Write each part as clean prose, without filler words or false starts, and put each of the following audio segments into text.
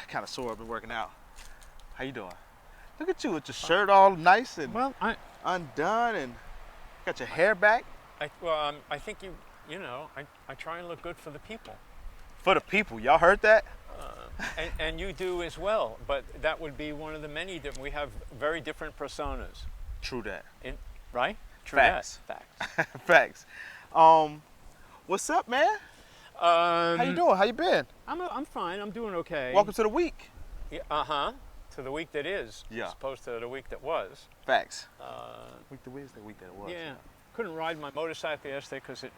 kind of sore. I've been working out. How you doing? Look at you with your shirt all nice and undone, and got your hair back. I think I try and look good for the people. For the people, y'all heard that? And you do as well, but that would be one of the many that we have very different personas. True that. Right? True Facts. that. Facts. Facts. What's up, man? How you doing? How you been? I'm fine. I'm doing okay. Welcome to the week. Yeah, to the week that is, yeah, as opposed to the week that was. Facts. Week that is the week that was. Yeah. Couldn't ride my motorcycle yesterday because it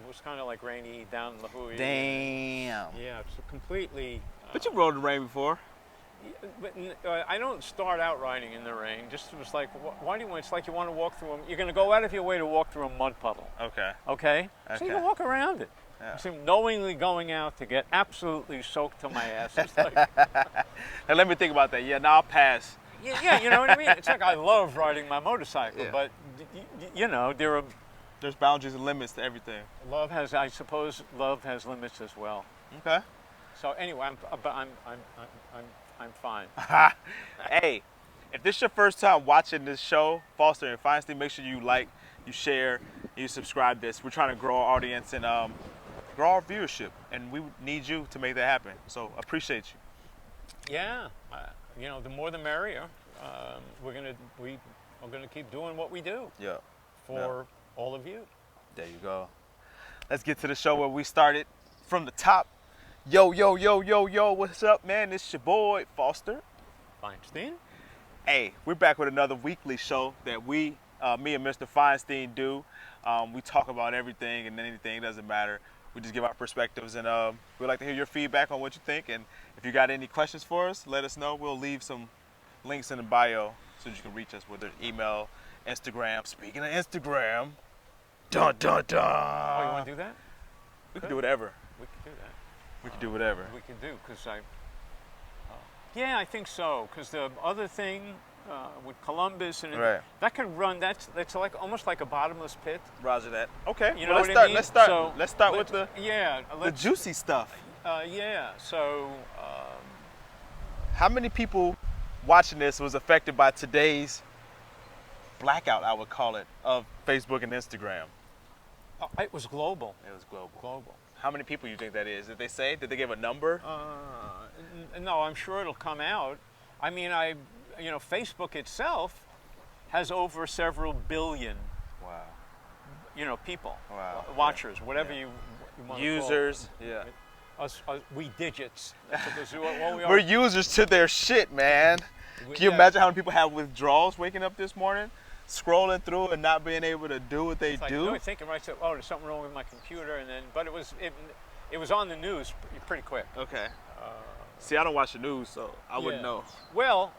was kind of like rainy down in La Hui. Damn. Yeah, it's completely. But you rode in the rain before. But I don't start out riding in the rain. Just it was like, why do you want? It's like you want to walk through. You're going to go out of your way to walk through a mud puddle. Okay. Okay. So you can walk around it. Yeah. So knowingly going out to get absolutely soaked to my ass. It's like, now let me think about that. Yeah, now I'll pass. Yeah, you know what I mean? It's like I love riding my motorcycle, but there's boundaries and limits to everything. I suppose love has limits as well. Okay. So anyway, I'm fine. Hey, if this is your first time watching this show, Foster and Feinstein, make sure you like, you share, you subscribe this. We're trying to grow our audience and grow our viewership, and we need you to make that happen. So appreciate you. Yeah. The more the merrier. We're gonna keep doing what we do. Yeah. For all of you. There you go. Let's get to the show where we started from the top. Yo, what's up, man? It's your boy Foster Feinstein. Hey, we're back with another weekly show that me and Mr. Feinstein do. We talk about everything and anything, it doesn't matter. We just give our perspectives, and we'd like to hear your feedback on what you think. And if you got any questions for us, let us know. We'll leave some links in the bio so you can reach us with their email, Instagram. Speaking of Instagram, dun. Oh, you want to do that? We can do whatever. We can do that. We can do whatever. We can do, because yeah, I think so. Because the other thing with Columbus and right, that could run. That's like almost like a bottomless pit. Roger that. Okay. You know what I mean? Let's start with the juicy stuff. Yeah. So. How many people watching this was affected by today's blackout, I would call it, of Facebook and Instagram? It was global. It was global. Global. How many people you think that is? Did they say? Did they give a number? No, I'm sure it'll come out. I mean, Facebook itself has over several billion. Wow. People. Wow. Watchers, whatever you want users. to call it. Yeah. Us, we digits. That's what we are. We're users to their shit, man. Can you imagine how many people have withdrawals waking up this morning, scrolling through and not being able to do what they do? Really thinking, right? So, there's something wrong with my computer, but it was on the news pretty quick. Okay. See, I don't watch the news, so I wouldn't know. Well,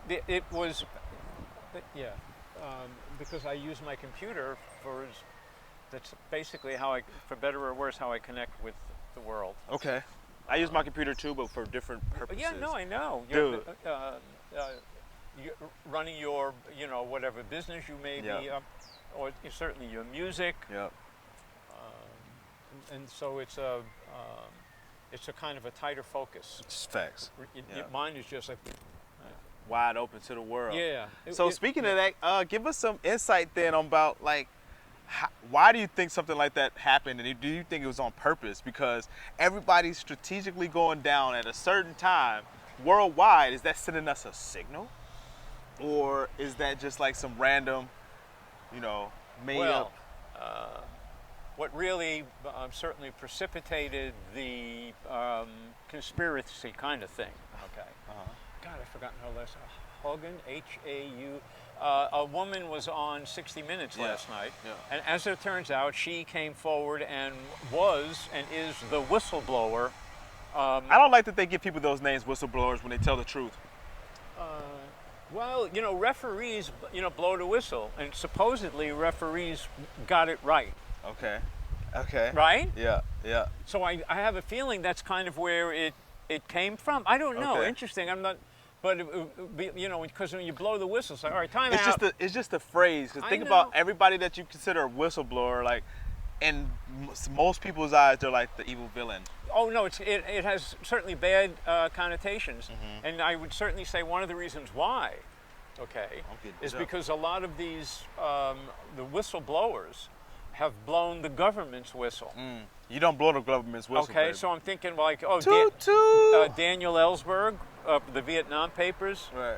it was, because I use my computer that's basically how for better or worse, how I connect with the world. Okay. I use my computer too, but for different purposes. Yeah, no, I know. Dude. You're running your, whatever business you may be up, or certainly your music. Yeah. And so it's a kind of a tighter focus. It's facts. Mine is just like wide open to the world. Yeah. So speaking of that, give us some insight then about why do you think something like that happened, and do you think it was on purpose? Because everybody's strategically going down at a certain time worldwide. Is that sending us a signal, or is that just like some random, made up? What really certainly precipitated the conspiracy kind of thing. Okay. God, I've forgotten her last name. Hogan, H-A-U. A woman was on 60 Minutes last night, and as it turns out, she came forward and was and is the whistleblower. I don't like that they give people those names, whistleblowers, when they tell the truth. Well, referees, blow the whistle, and supposedly referees got it right. Okay. Right? Yeah. So I have a feeling that's kind of where it came from. I don't know. Okay. Interesting. I'm not. But because when you blow the whistle, it's like, all right, time out. It's just a phrase. Because think about everybody that you consider a whistleblower. Like, in most people's eyes, they're like the evil villain. Oh no, it has certainly bad connotations, and I would certainly say one of the reasons why, okay, is because a lot of these the whistleblowers have blown the government's whistle. You don't blow the government's whistle. Okay, baby. so I'm thinking like, oh, Toot, toot. Daniel Ellsberg, the Vietnam Papers. Right.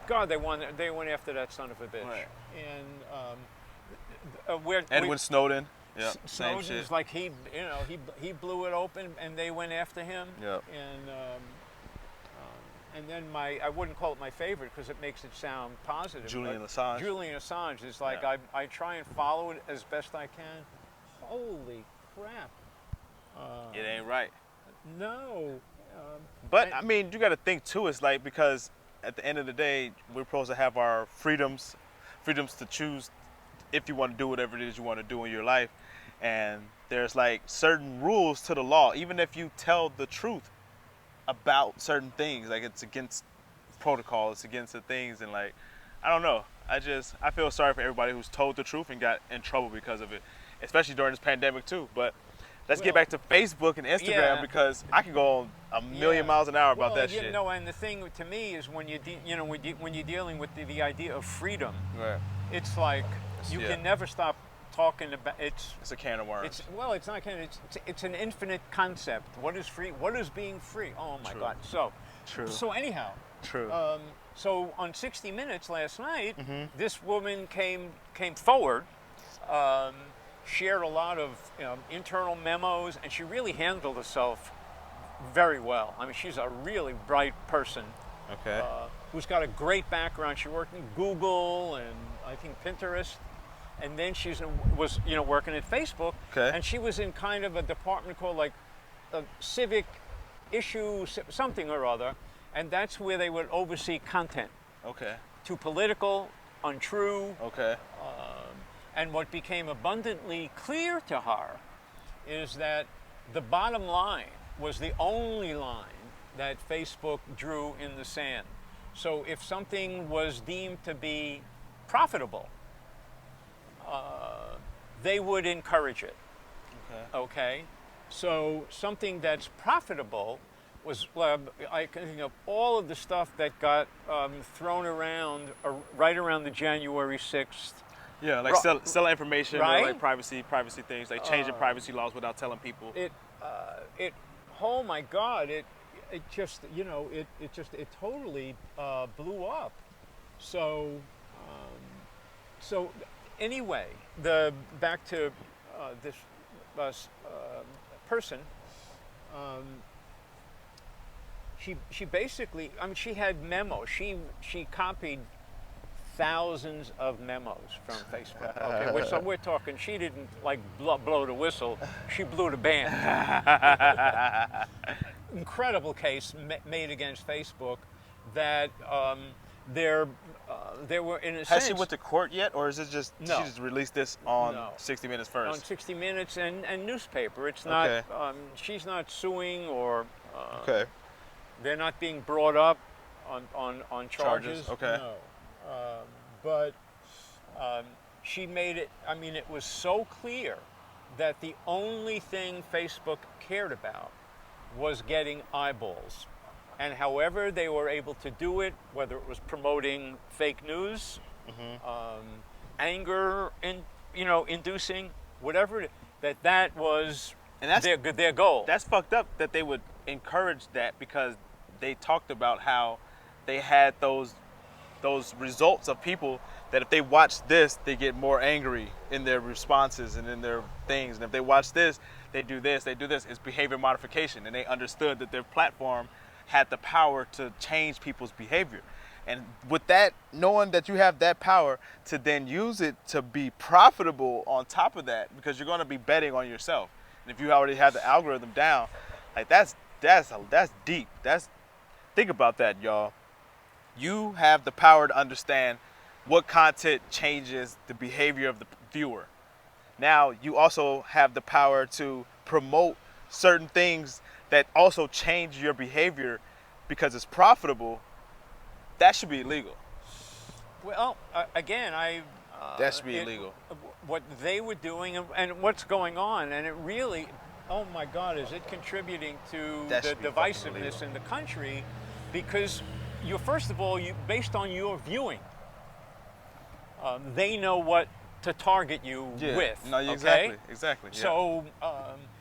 God, they went after that son of a bitch. Right. And where Edward Snowden. Yeah. Same Snowden's shit. like he blew it open, and they went after him. Yep. And then I wouldn't call it my favorite because it makes it sound positive. Julian Assange. Julian Assange is like, Yeah. I try and follow it as best I can. Holy crap. It ain't right. No. But I mean, you got to think too. It's like, because at the end of the day, we're supposed to have our freedoms to choose if you want to do whatever it is you want to do in your life. And there's like certain rules to the law, even if you tell the truth about certain things. Like, it's against protocol, it's against the things, and like, I don't know. I feel sorry for everybody who's told the truth and got in trouble because of it, especially during this pandemic too. But let's get back to Facebook and Instagram, Yeah. because I can go on a million miles an hour about that shit. You know, and the thing to me is when when you're dealing with the idea of freedom, Right. it's like you can never stop talking about It's a can of worms. It's not kind of it's an infinite concept. What is free? What is being free? Oh my True. God! So anyhow, True. so on 60 Minutes last night, this woman came forward, shared a lot of internal memos, and she really handled herself very well. I mean, she's a really bright person. Okay. Who's got a great background. She worked in Google and I think Pinterest, and then was working at Facebook. Okay. And she was in kind of a department called like a civic issue something or other, and that's where they would oversee content. Okay. Too political, untrue. Okay. And what became abundantly clear to her is that the bottom line was the only line that Facebook drew in the sand. So if something was deemed to be profitable, they would encourage it. Okay? So something that's profitable was, I can think of all of the stuff that got thrown around right around the January 6th. Yeah, like selling information, Right? or like privacy things, like changing privacy laws without telling people. Oh my God! It just it totally blew up. So anyway, back to this person. She basically, I mean, she had memos. She copied thousands of memos from Facebook. Okay, so we're talking. She didn't like blow the whistle. She blew the band. Incredible case made against Facebook that there were, in a sense. Has she went to court yet, or is it just No. she just released this on No. 60 Minutes first? On 60 Minutes and newspaper. It's not. Okay. She's not suing or. Okay. They're not being brought up on charges. Okay. No. But she made it. I mean, it was so clear that the only thing Facebook cared about was getting eyeballs. And however they were able to do it, whether it was promoting fake news, anger, inducing, whatever, that was their goal. That's fucked up that they would encourage that, because they talked about how they had those results of people that if they watch this, they get more angry in their responses and in their things. And if they watch this, they do this, they do this. It's behavior modification. And they understood that their platform had the power to change people's behavior. And with that, knowing that you have that power to then use it to be profitable on top of that, because you're going to be betting on yourself. And if you already have the algorithm down, like that's deep. Think about that, y'all. You have the power to understand what content changes the behavior of the viewer. Now, you also have the power to promote certain things that also change your behavior because it's profitable. That should be illegal. Well, again, That should be illegal. what they were doing and what's going on, and it really, oh my God, is it contributing to That the should be fucking divisiveness illegal. in the country? Because first of all, based on your viewing, they know what to target you with. No, Okay? exactly. Yeah. So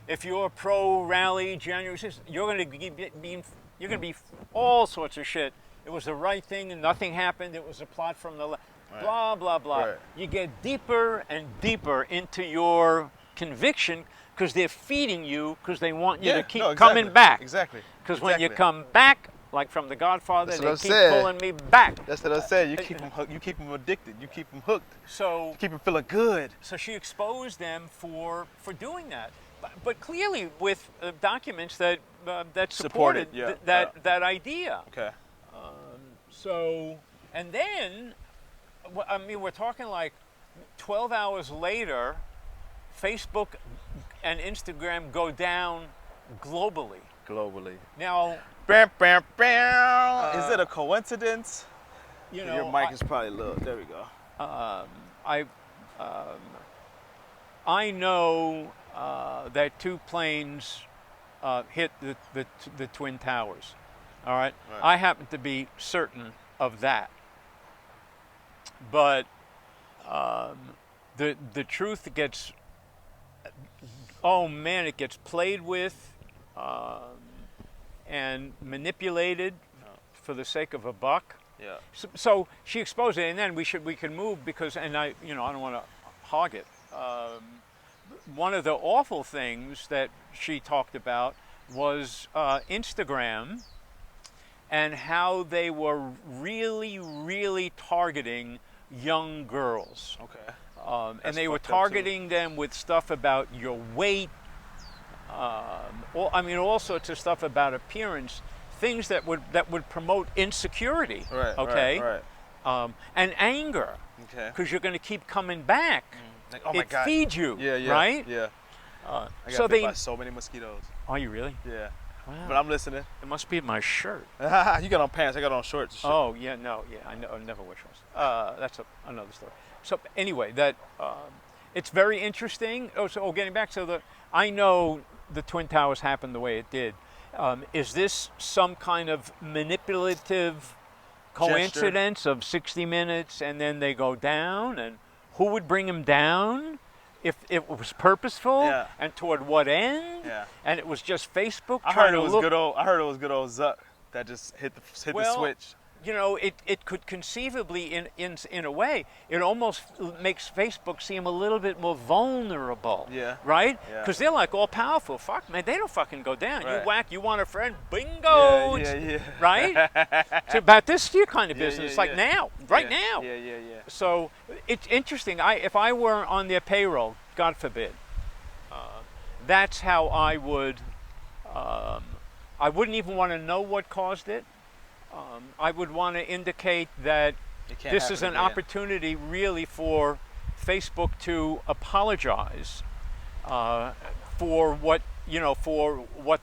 if you're pro rally January 6th, you're going to be all sorts of shit. It was the right thing and nothing happened. It was a plot from the left. Right. Blah blah blah. Right. You get deeper and deeper into your conviction because they're feeding you because they want you to keep coming back. Exactly. Because when you come back, like from The Godfather, That's they what I keep said. pulling me back. That's what I said. You keep them hooked. You keep them addicted. You keep them hooked. So You keep them feeling good. So she exposed them for doing that, but clearly with documents that supported that idea. Okay. So, and then, I mean, we're talking like 12 hours later, Facebook and Instagram go down globally. Now, Bam, bam, bam. Is it a coincidence? you know, Your mic is probably low. There we go. I know that two planes hit the Twin Towers. All right? I happen to be certain of that. But the truth gets, oh man, it gets played with and manipulated for the sake of a buck. Yeah. So she exposed it, and then we can move because, and I don't want to hog it. One of the awful things that she talked about was Instagram and how they were really, really targeting young girls. Okay. And they were targeting them with stuff about your weight, all sorts of stuff about appearance, things that would promote insecurity. Right. Okay. Right. And anger. Okay. Because you're going to keep coming back. Like, oh my it God. feeds you. Yeah. Right. Yeah. I got so bit by so many mosquitoes. Are you really? Yeah. Wow. But I'm listening. It must be my shirt. You got on pants. I got on shorts. And shit. Oh yeah, no, yeah, I never wear shorts. That's another story. So anyway, it's very interesting. Getting back, I know the Twin Towers happened the way it did. Is this some kind of manipulative coincidence of 60 minutes and then they go down? And who would bring them down? If it was purposeful, and toward what end? Yeah. And it was just Facebook. I heard it was good old Zuck that just hit the switch. You know, it could conceivably, in a way, it almost makes Facebook seem a little bit more vulnerable. Yeah. Right? Yeah. Because they're like all powerful. Fuck, man, they don't fucking go down. Right. You whack, you want a friend, bingo. Yeah. Right? It's about this kind of business, yeah. now, now. Yeah. So it's interesting. If I were on their payroll, God forbid, that's how I would. I wouldn't even want to know what caused it. I would want to indicate that this is an opportunity really for Facebook to apologize for what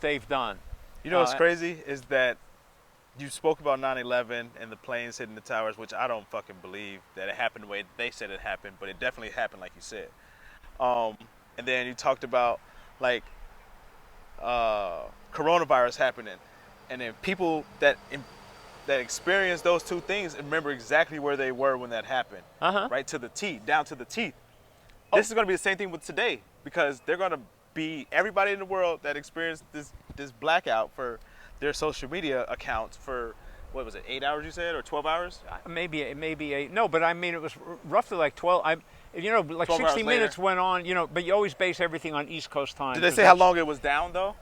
they've done. You know what's crazy is that you spoke about 9/11 and the planes hitting the towers, which I don't fucking believe that it happened the way they said it happened, but it definitely happened like you said. And then you talked about like coronavirus happening, and then people that experience those two things remember exactly where they were when that happened, right to the teeth, down to the teeth. This is going to be the same thing with today, because they're going to be everybody in the world that experienced this blackout for their social media accounts for, what was it, 8 hours you said, or 12 hours? Maybe 8. No, but I mean it was roughly like 12. Like 60 minutes went on. But you always base everything on East Coast time. Did they say how long it was down though?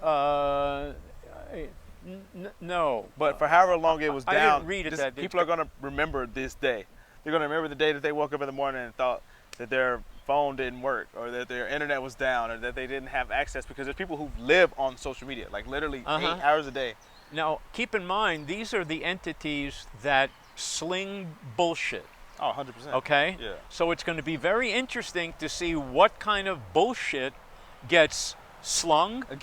No. But for however long it was down, I didn't read it. People are going to remember this day. They're going to remember the day that they woke up in the morning and thought that their phone didn't work, or that their internet was down, or that they didn't have access, because there's people who live on social media, like literally 8 hours a day. Now, keep in mind, these are the entities that sling bullshit. Oh, 100%. Okay? Yeah. So it's going to be very interesting to see what kind of bullshit gets slung. As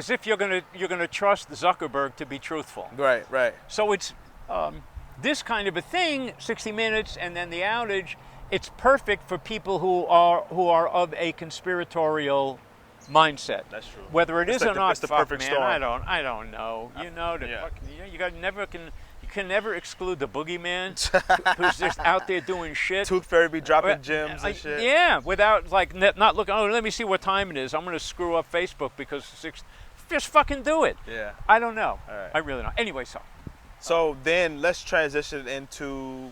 if you're going to trust Zuckerberg to be truthful. Right. So it's this kind of a thing, 60 minutes and then the outage, it's perfect for people who are of a conspiratorial mindset. That's true. Whether it is or not, it's the fuck, perfect man, storm. I don't know. You know, you can never exclude the boogeyman who's just out there doing shit. Tooth Fairy be dropping gems and shit. Yeah, without like not looking. Oh, let me see what time it is. I'm going to screw up Facebook because just fucking do it. Yeah. I don't know. All right. I really don't. Anyway, So then let's transition into.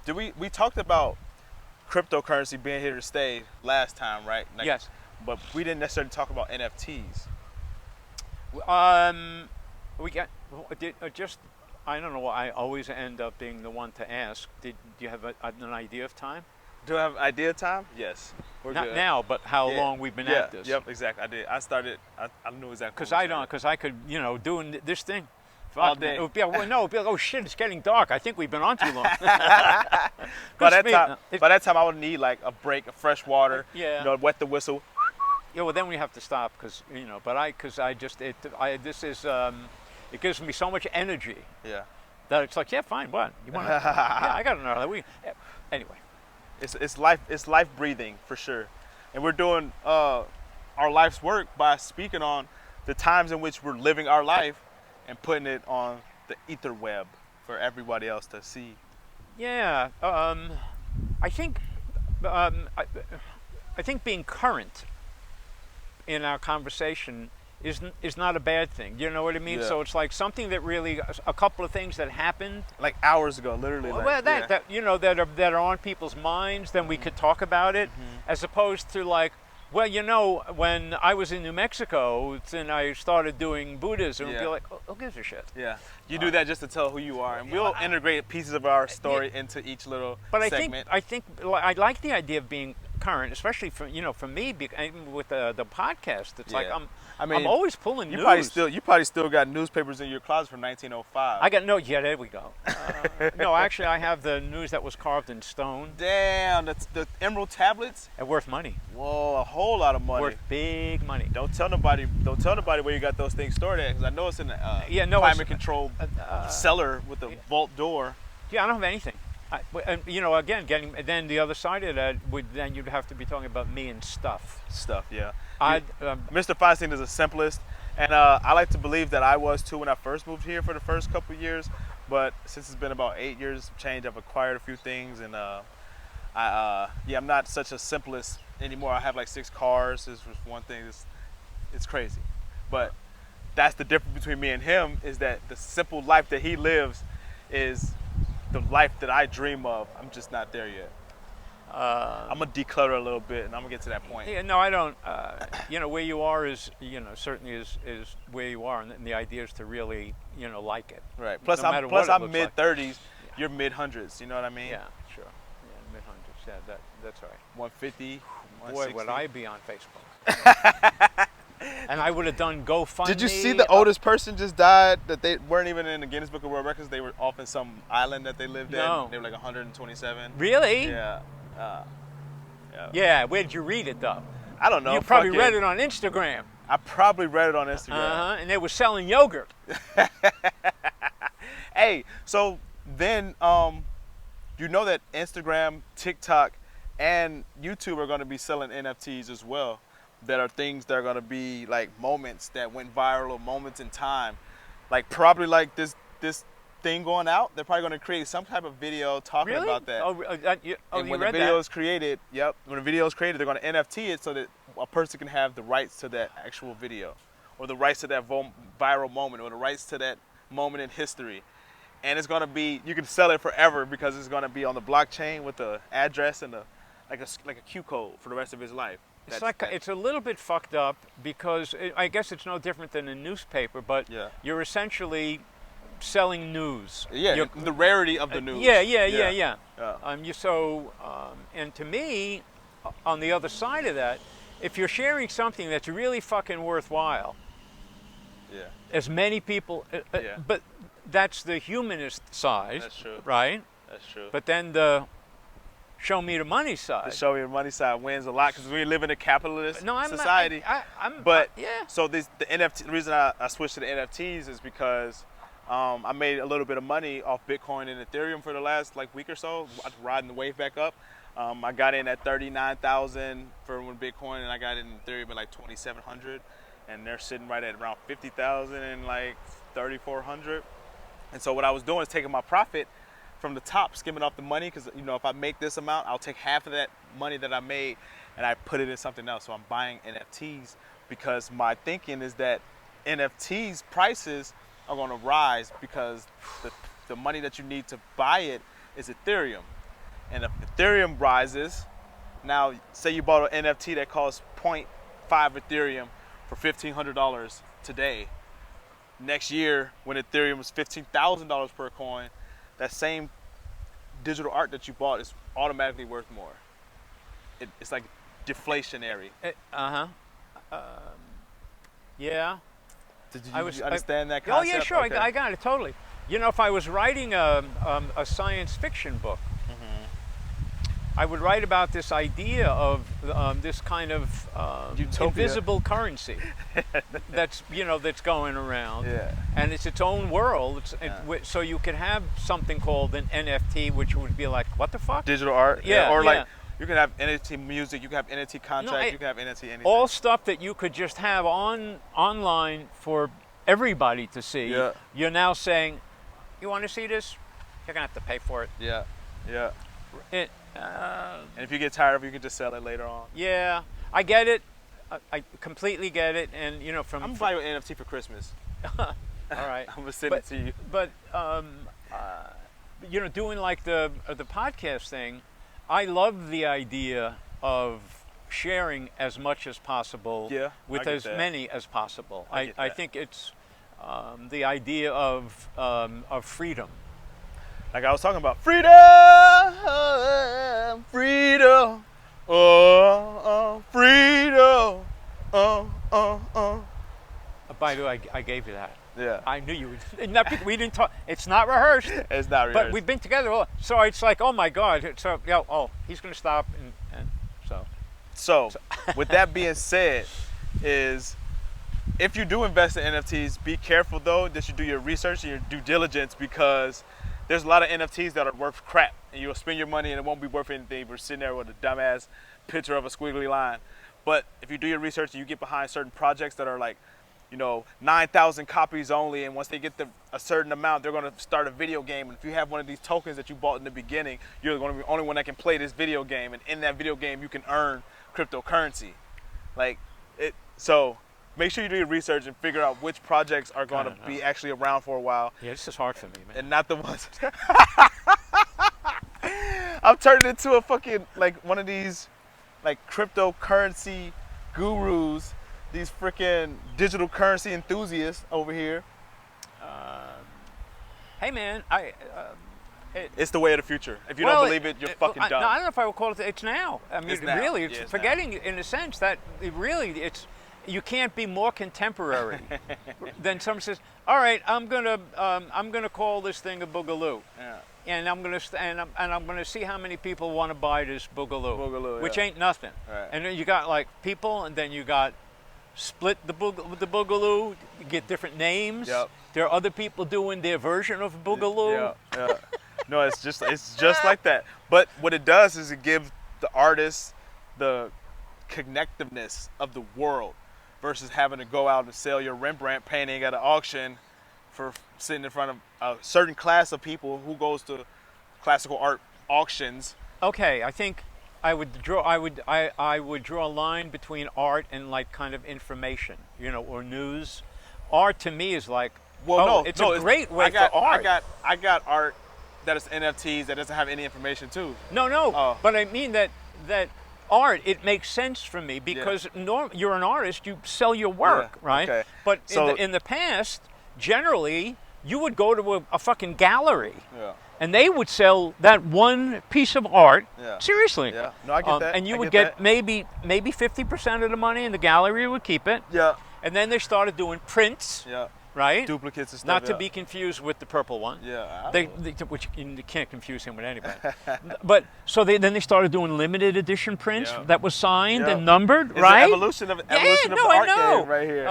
We talked about cryptocurrency being here to stay last time, right? Like, yes. But we didn't necessarily talk about NFTs. We got just. I don't know why I always end up being the one to ask. Do you have an idea of time? Do I have an idea of time? Yes. We're Not good. now, but how long we've been at this. Yep, exactly. I did. I started. I knew exactly. Because I could, doing this thing. All day. It would be, oh shit, it's getting dark. I think we've been on too long. By that time, I would need like a break, of fresh water. Yeah. Wet the whistle. Yeah, well then we have to stop because it gives me so much energy. Yeah. That it's like, yeah, fine, what? You want? Yeah, I got another. Anyway. It's life breathing for sure, and we're doing our life's work by speaking on the times in which we're living our life and putting it on the ether web for everybody else to see. Yeah, I think being current in our conversation is not a bad thing. You know what I mean? Yeah. So it's like something that really, a couple of things that happened. Like hours ago, literally. Well, that are on people's minds. Then we could talk about it, as opposed to like, well, when I was in New Mexico, and I started doing Buddhism, it'd be like, who gives a shit? Yeah, you do that just to tell who you are, and we'll integrate pieces of our story into each little segment. I think I like the idea of being current, especially for me with the podcast. It's like I'm always pulling news. You probably still got newspapers in your closet from 1905. I got yeah, there we go. No, actually, I have the news that was carved in stone. Damn, that's the emerald tablets. And worth money. Whoa, a whole lot of money. Worth big money. Don't tell nobody where you got those things stored at, because I know it's in a climate controlled cellar with a vault door. Yeah, I don't have anything. Again, then the other side of that then you'd have to be talking about me and stuff. Yeah. Mr. Feinstein is the simplest, and I like to believe that I was too when I first moved here for the first couple of years. But since it's been about 8 years of change, I've acquired a few things, and I'm not such a simplest anymore. I have like 6 cars. This was one thing. It's crazy, but that's the difference between me and him, is that the simple life that he lives is the life that I dream of. I'm just not there yet. I'm gonna declutter a little bit, and I'm gonna get to that point. Yeah, no, I don't. Where you are is, certainly is where you are, and the idea is to really, like it. Right. Plus, no I'm mid-30s. You're mid-hundreds. You know what I mean? Yeah, sure. Yeah, mid-hundreds. Yeah, that's right. 150. Boy, would I be on Facebook. And I would have done GoFundMe. Did you see the oldest person just died that they weren't even in the Guinness Book of World Records? They were off in some island that they lived in. No. They were like 127. Really? Yeah. Yeah, where'd you read it though? I don't know. You probably read it on Instagram. I probably read it on Instagram. And they were selling yogurt. Hey, so then you know that Instagram, TikTok, and YouTube are going to be selling NFTs as well. That are things that are going to be like moments that went viral, or moments in time. Like probably like this thing going out, they're probably going to create some type of video talking about that. And when the video is created, when the video is created, they're going to NFT it so that a person can have the rights to that actual video, or the rights to that viral moment, or the rights to that moment in history. And it's going to be, you can sell it forever because it's going to be on the blockchain with the address and like a Q code for the rest of his life. It's a little bit fucked up because I guess it's no different than a newspaper, but you're essentially selling news. Yeah, the rarity of the news. Yeah. And to me, on the other side of that, if you're sharing something that's really fucking worthwhile, as many people, but that's the humanist side. That's true. Right? That's true. But then the show me the money side. The show me the money side wins a lot because we live in a capitalist society. So the NFT. The reason I switched to the NFTs is because I made a little bit of money off Bitcoin and Ethereum for the last like week or so, riding the wave back up. I got in at 39,000 for when Bitcoin, and I got in Ethereum at like 2,700, and they're sitting right at around 50,000 and like 3,400. And so what I was doing is taking my profit from the top, skimming off the money, because you know if I make this amount, I'll take half of that money that I made and I put it in something else. So I'm buying NFTs because my thinking is that NFTs prices are going to rise because the money that you need to buy it is Ethereum. And if Ethereum rises, now say you bought an NFT that costs 0.5 Ethereum for $1,500 today. Next year, when Ethereum is $15,000 per coin, that same digital art that you bought is automatically worth more. It's like deflationary. Yeah. Did you understand that concept? Oh yeah, sure. Okay. I got it totally. You know, if I was writing a science fiction book, I would write about this idea of this kind of invisible currency that's going around, and it's its own world. So you could have something called an NFT, which would be like, what the fuck? Digital art, like you can have NFT music, you can have NFT contract, you can have NFT anything. All stuff that you could just have online for everybody to see. Yeah. You're now saying, you want to see this? You're gonna have to pay for it. Yeah. And if you get tired of it, you can just sell it later on. Yeah, I get it. I completely get it. And I'm gonna buy you an NFT for Christmas. All right. I'm gonna send it to you. But doing like the podcast thing, I love the idea of sharing as much as possible with as many as possible. I think it's the idea of freedom. Like I was talking about freedom, freedom, freedom, By the way, I gave you that. Yeah. I knew you would. We didn't talk. It's not rehearsed. It's not rehearsed. But we've been together. So it's like, oh my God. So he's going to stop, and so. So, with that being said, if you do invest in NFTs, be careful though that you do your research and your due diligence, because there's a lot of NFTs that are worth crap, and you'll spend your money and it won't be worth anything. We're sitting there with a dumbass picture of a squiggly line. But if you do your research and you get behind certain projects that are like, 9,000 copies only, and once they get a certain amount, they're going to start a video game. And if you have one of these tokens that you bought in the beginning, you're going to be the only one that can play this video game. And in that video game, you can earn cryptocurrency. So make sure you do your research and figure out which projects are going to be actually around for a while. Yeah, this is hard for me, man. And not the ones. I'm turning into a fucking, one of these, cryptocurrency gurus. These freaking digital currency enthusiasts over here. Hey, man, it's the way of the future. If you don't believe it, you're fucking dumb. No, I don't know if I would call it. It's now. I mean, it's now. Really, it's forgetting now. In a sense that you can't be more contemporary than someone says, all right, I'm gonna call this thing a boogaloo. Yeah. And I'm gonna see how many people want to buy this boogaloo, which ain't nothing. Right. And then you got people, and then you got split the boogaloo. You get different names. Yep. There are other people doing their version of boogaloo. Yeah. No, it's just like that. But what it does is it gives the artists the connectiveness of the world versus having to go out and sell your Rembrandt painting at an auction for sitting in front of a certain class of people who goes to classical art auctions. Okay, I think I would draw a line between art and kind of information, or news. Art to me is it's a great way for art. I got art that is NFTs that doesn't have any information too. No, but I mean that art, it makes sense for me because you're an artist, you sell your work, right? Okay. But in the past, generally, you would go to a fucking gallery. Yeah. And they would sell that one piece of art. Yeah. Seriously. Yeah. No, I get that. And you would get maybe 50% of the money, and the gallery would keep it. Yeah. And then they started doing prints. Yeah. Right? Duplicates and stuff. Not to be confused with the purple one. Yeah. Which you can't confuse him with anybody. But so then they started doing limited edition prints that was signed and numbered, it's right? An evolution of the art game right here.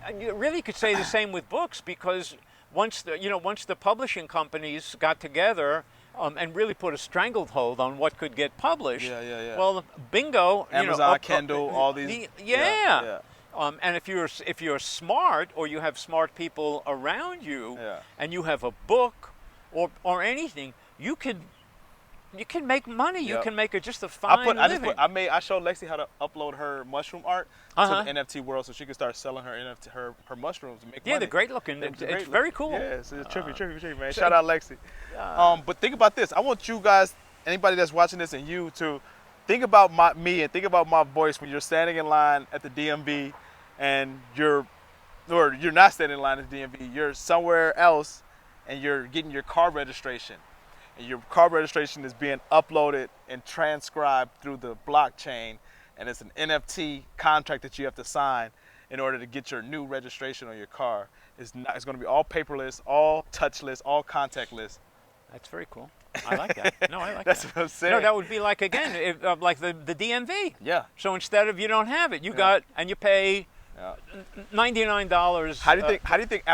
And you really could say the same with books, because once the publishing companies got together and really put a stranglehold on what could get published, Yeah. well, bingo, Amazon, Kindle, all these. yeah. And if you're smart, or you have smart people around you, Yeah. and you have a book or anything, you can make money. You Yep. can make just a fine living. I showed Lexi how to upload her mushroom art to the NFT world, so she can start selling her NFT, her mushrooms and make money. Yeah, they're great looking. It's very cool. Yeah, it's trippy, man. Shout out Lexi. But think about this. I want you guys, anybody that's watching this, and you to think about me and think about my voice when you're standing in line at the DMV, and you're not standing in line at the DMV. You're somewhere else, and you're getting your car registration. And your car registration is being uploaded and transcribed through the blockchain, and it's an NFT contract that you have to sign in order to get your new registration on your car. It's going to be all paperless, all touchless, all contactless. That's very cool. I like that. No, I like That's that. what I'm saying. No, that would be like, again, like the DMV. Yeah. So instead of, you don't have it, you pay $99. How do you think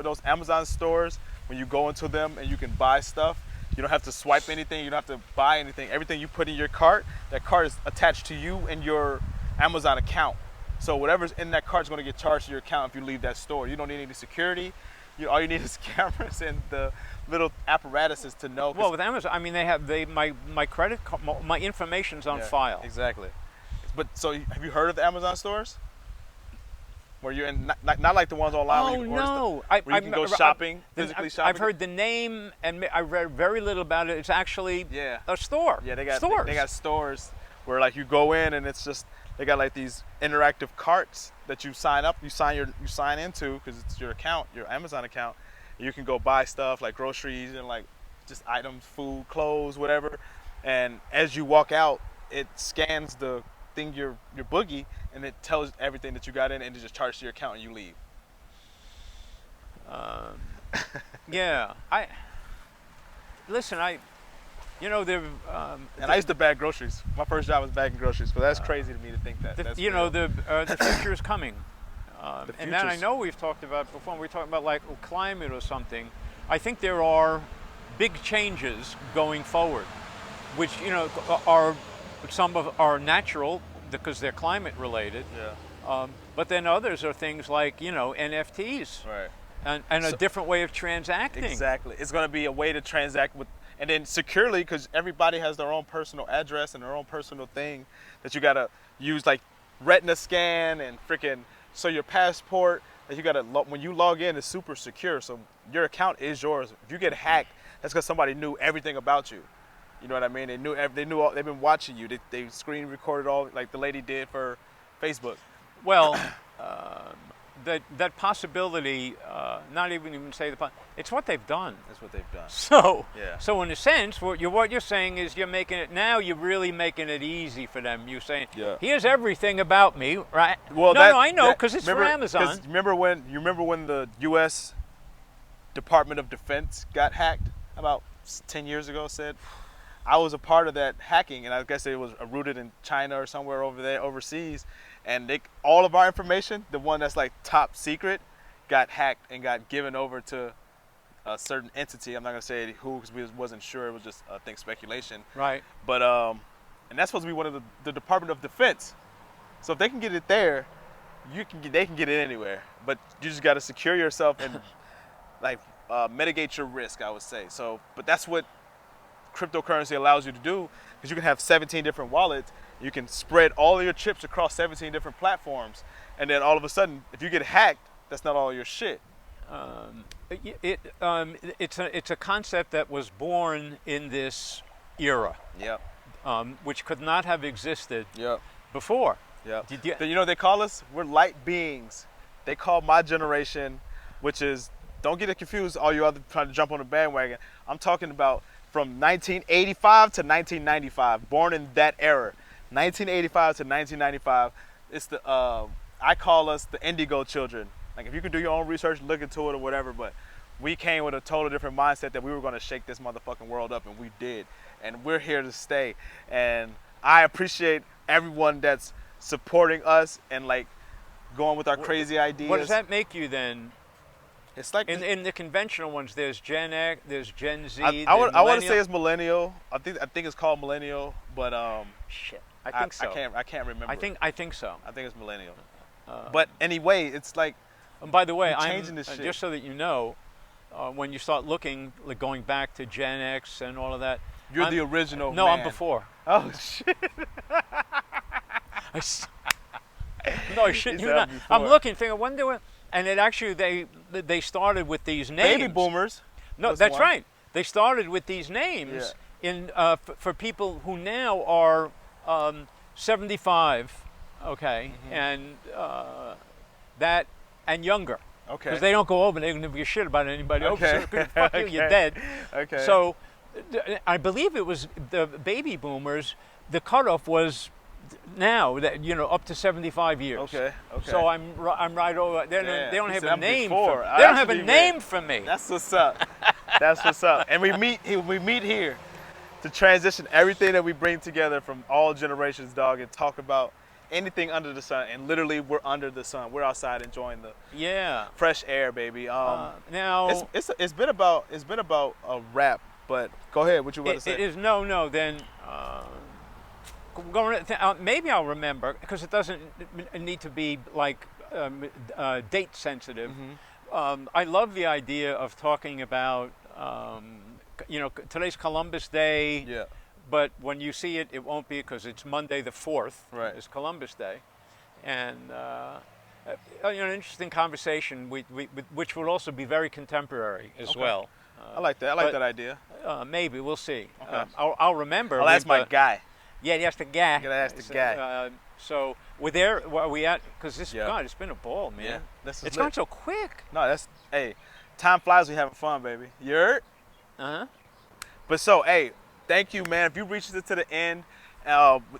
those Amazon stores, when you go into them and you can buy stuff, you don't have to swipe anything, you don't have to buy anything. Everything you put in your cart, that cart is attached to you and your Amazon account. So whatever's in that cart is going to get charged to your account if you leave that store. You don't need any security. All you need is cameras and the little apparatuses to know. Well, with Amazon, I mean, my credit card, my information's on file. Exactly. But so have you heard of the Amazon stores? Where you're in, not like the ones online. Oh, no. Where you can go shopping, physically shopping. I've heard the name, and I read very little about it. It's actually a store. Yeah, they got stores. They got stores where like you go in and it's just, they got like these interactive carts that you sign into because it's your account, your Amazon account. You can go buy stuff like groceries and like just items, food, clothes, whatever. And as you walk out, it scans the thing, your boogie, and it tells everything that you got in, and it just charges to your account and you leave. Yeah, and I used to bag groceries. My first job was bagging groceries, but that's crazy to me to think that. The future is coming. And then I know we've talked about before, when we talk about like climate or something, I think there are big changes going forward, which, some of are natural because they're climate related. Yeah. But then others are things like, NFTs. Right. And a different way of transacting. Exactly. It's going to be a way to transact with, and then securely, because everybody has their own personal address and their own personal thing that you got to use, like retina scan and freaking, so your passport that you got to, when you log in, is super secure. So your account is yours. If you get hacked, that's because somebody knew everything about you. You know what I mean? They've been watching you. They screen recorded all, like the lady did for Facebook. Well, that possibility, not even say it's what they've done. That's what they've done. So in a sense, what you're saying is you're making it, now you're really making it easy for them. You're saying, here's everything about me, right? Well, I know, because it's for Amazon. Remember when the U.S. Department of Defense got hacked about 10 years ago? Said I was a part of that hacking, and I guess it was rooted in China or somewhere over there, overseas. And all of our information, the one that's like top secret, got hacked and got given over to a certain entity. I'm not gonna say who because we wasn't sure. It was just, I think, speculation. Right. But and that's supposed to be one of the Department of Defense. So if they can get it there, they can get it anywhere. But you just got to secure yourself and like mitigate your risk, I would say. So, but that's what cryptocurrency allows you to do, because you can have 17 different wallets. You can spread all of your chips across 17 different platforms, and then all of a sudden, if you get hacked, that's not all your shit. It's a concept that was born in this era. Yep. Which could not have existed. Yep. Before. Yep. You know what they call us? We're light beings. They call my generation, which is, don't get it confused, all you other trying to jump on the bandwagon. I'm talking about from 1985 to 1995, born in that era. 1985 to 1995, it's the I call us the indigo children. Like, if you can do your own research, look into it or whatever, but we came with a total different mindset that we were going to shake this motherfucking world up, and we did. And we're here to stay. And I appreciate everyone that's supporting us and like going with our crazy ideas. What does that make you then? It's like In the conventional ones, there's Gen X, there's Gen Z. I want to say it's millennial. I think it's called millennial, but shit. I think so. I can't remember. I think so. I think it's millennial. But anyway, it's like. And by the way, I'm changing this shit. Just so that you know, when you start looking, like going back to Gen X and all of that. You're the original. No, man. I'm before. Oh shit. No, I shouldn't. I'm looking, thinking, wonder what. And it actually they started with these names. Baby boomers. No, that's right. They started with these names for people who now are 75, okay, and that and younger. Okay. Because they don't go over, they don't give a shit about anybody else. Okay. So, fuck you, you're dead. Okay. So I believe it was the baby boomers. The cutoff was now that up to 75 years. Okay. So I'm right over. They don't have a name. They That's don't have a what he name meant. for me. That's what's up. That's what's up. And we meet here to transition everything that we bring together from all generations, dog, and talk about anything under the sun. And literally, we're under the sun. We're outside enjoying the fresh air, baby. Now it's been about a wrap. But go ahead. What you want to say? It is no. Then maybe I'll remember because it doesn't need to be like date sensitive. I love the idea of talking about today's Columbus Day. Yeah. But when you see it, it won't be because it's Monday the 4th. Right. It's Columbus Day, and an interesting conversation, which will also be very contemporary as well. I like that. I like that idea. Maybe we'll see. Okay. I'll remember. I'll ask my guy. Yeah, that's the guy. You gotta ask the guy. So we're there. Where are we at? Because God, it's been a ball, man. Yeah. It's gone so quick. No, time flies. We having fun, baby. You heard? But so, hey, thank you, man. If you reached it to the end,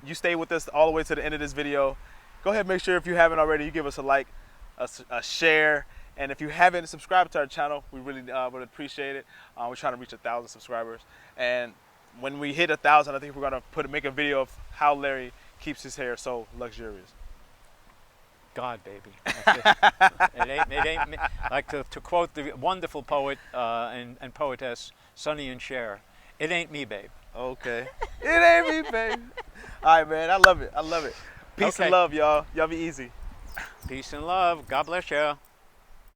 you stay with us all the way to the end of this video. Go ahead, make sure if you haven't already, you give us a like, a share, and if you haven't subscribed to our channel, we really would appreciate it. We're trying to reach 1,000 subscribers, and when we hit 1,000, I think we're gonna make a video of how Larry keeps his hair so luxurious. God, baby. It ain't me. Like to quote the wonderful poet and poetess Sonny and Cher, it ain't me, babe. Okay. It ain't me, babe. All right, man. I love it. Peace and love, y'all. Y'all be easy. Peace and love. God bless you.